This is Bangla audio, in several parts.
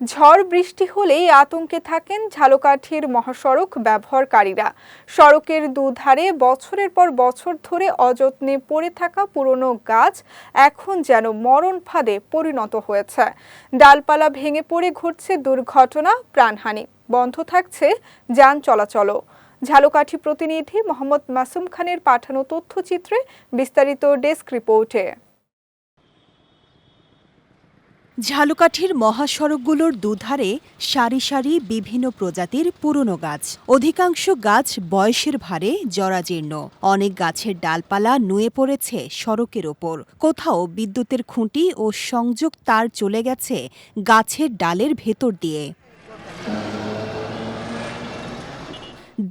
ঝড় বৃষ্টি হলেই আতঙ্কে থাকেন ঝালকাঠির মহাসড়ক ব্যবহারকারীরা। সড়কের দুধারে বছরের পর বছর ধরে অযত্নে পড়ে থাকা পুরনো গাছ এখন যেন মরণ ফাঁদে পরিণত হয়েছে। ডালপালা ভেঙে পড়ে ঘটছে দুর্ঘটনা, প্রাণহানি, বন্ধ থাকছে যান চলাচলও। ঝালকাঠি প্রতিনিধি মোহাম্মদ মাসুম খানের পাঠানো তথ্যচিত্রে বিস্তারিত ডেস্ক রিপোর্টে। ঝালকাঠির মহাসড়কগুলোর দুধারে সারি সারি বিভিন্ন প্রজাতির পুরনো গাছ। অধিকাংশ গাছ বয়সের ভারে জরাজীর্ণ। অনেক গাছের ডালপালা নুয়ে পড়েছে সড়কের ওপর। কোথাও বিদ্যুতের খুঁটি ও সংযোগ তার চলে গেছে গাছের ডালের ভেতর দিয়ে।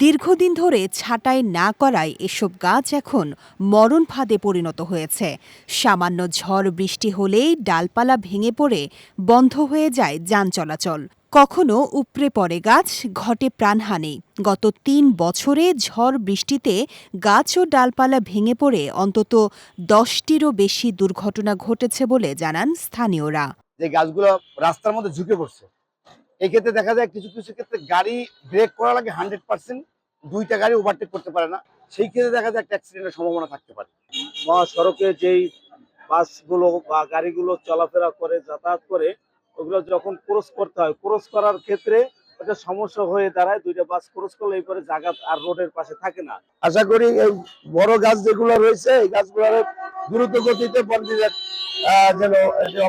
দীর্ঘদিন ধরে ছাঁটাই না করায় এসব গাছ এখন মরণ ফাঁদে পরিণত হয়েছে। সামান্য ঝড় বৃষ্টি হলেই ডালপালা ভেঙে পড়ে বন্ধ হয়ে যায় যান চলাচল। কখনো উপড়ে পড়ে গাছ, ঘটে প্রাণহানি। গত ৩ বছরে ঝড় বৃষ্টিতে গাছ ও ডালপালা ভেঙে পড়ে অন্তত 10টিরও বেশি দুর্ঘটনা ঘটেছে বলে জানান স্থানীয়রা। যে গাছগুলো রাস্তার মধ্যে ঝুঁকে পড়ছে, এই ক্ষেত্রে দেখা যায় কিছু কিছু ক্ষেত্রে গাড়ি ব্রেক করা লাগে 100%, দুইটা গাড়ি ওভারটেক করতে পারে না। সেই ক্ষেত্রে দেখা যায় একটা অ্যাক্সিডেন্টের সম্ভাবনা থাকতে পারে। মহাসড়কে যেই বাসগুলো বা গাড়িগুলো চলাফেরা করে, যাতায়াত করে, ওগুলো যখন ক্রস করতে হয়, ক্রস করার ক্ষেত্রে একটা সমস্যা হয়ে দাঁড়ায়। দুইটা বাস ক্রস করলে এই পরে জায়গা আর রোডের পাশে থাকে না। আশা করি এই বড় গাছ যেগুলো রয়েছে, এই গাছগুলোর দ্রুত গতিতে বন বিভাগ যেন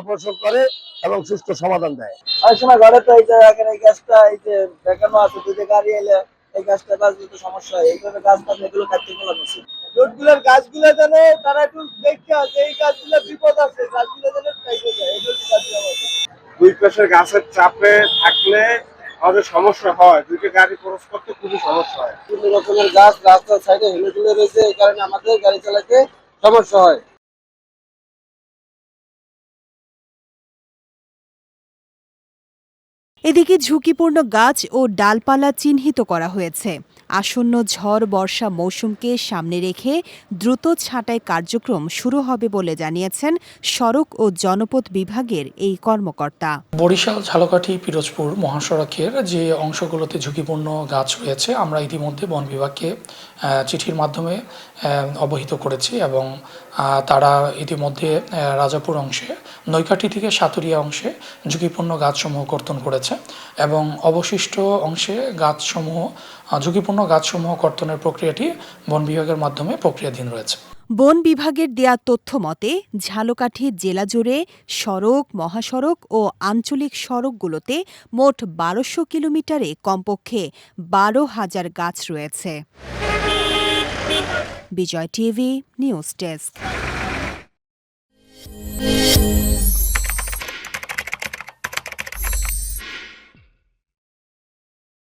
অপারেশন করে এবং সুষ্ঠু সমাধান দেয়। অনেক সময় ঘরে তো এই যে এই গাছটা এই যে দেখানো আছে, দুটো গাড়ি এলে এই গাছটা বাঁচতে তো সমস্যা হয়। এইভাবে গাছ থাকলে এগুলো কাটতে বলা উচিত। রোডগুলোর গাছগুলো যেন তারা একটু দেখে যে এই গাছগুলো বিপদ আছে, গাছগুলো যেন কেটে যায়, এগুলো কাজ দেওয়া উচিত। দুই পাশের গাছের চাপে থাকলে আমাদের সমস্যা হয়, দুইটা গাড়ি ক্রস করতে খুবই সমস্যা হয়। বিভিন্ন রকমের গাছ রাস্তার সাইডে হেলে ঝুলে রয়েছে, এই কারণে আমাদের গাড়ি চালাতে সমস্যা হয়। এদিকে ঝুঁকিপূর্ণ গাছ ও ডালপালা চিহ্নিত করা হয়েছে। আসন্ন ঝড় বর্ষা মৌসুমকে সামনে রেখে দ্রুত ছাঁটাই কার্যক্রম শুরু হবে বলে জানিয়েছেন সড়ক ও জনপথ বিভাগের এই কর্মকর্তা। বরিশাল, ঝালকাঠি, পিরোজপুর মহাসড়কের যে অংশগুলোতে ঝুঁকিপূর্ণ গাছ রয়েছে, আমরা ইতিমধ্যে বন বিভাগকে চিঠির মাধ্যমে অবহিত করেছি এবং তারা ইতিমধ্যে রাজাপুর অংশে, নৈকাঠি থেকে সাতুরিয়া অংশে ঝুঁকিপূর্ণ গাছসমূহ কর্তন করেছে এবং অবশিষ্ট অংশে ঝুঁকিপূর্ণ গাছসমূহ কর্তনের প্রক্রিয়াটি বন বিভাগের মাধ্যমে প্রক্রিয়াধীন রয়েছে। বন বিভাগের দেয়া তথ্য মতে ঝালকাঠি জেলা জুড়ে সড়ক, মহাসড়ক ও আঞ্চলিক সড়কগুলোতে মোট ১২০০ কিলোমিটারে কমপক্ষে ১২,০০০ গাছ রয়েছে। বিজয় টিভি নিউজ ডেস্ক।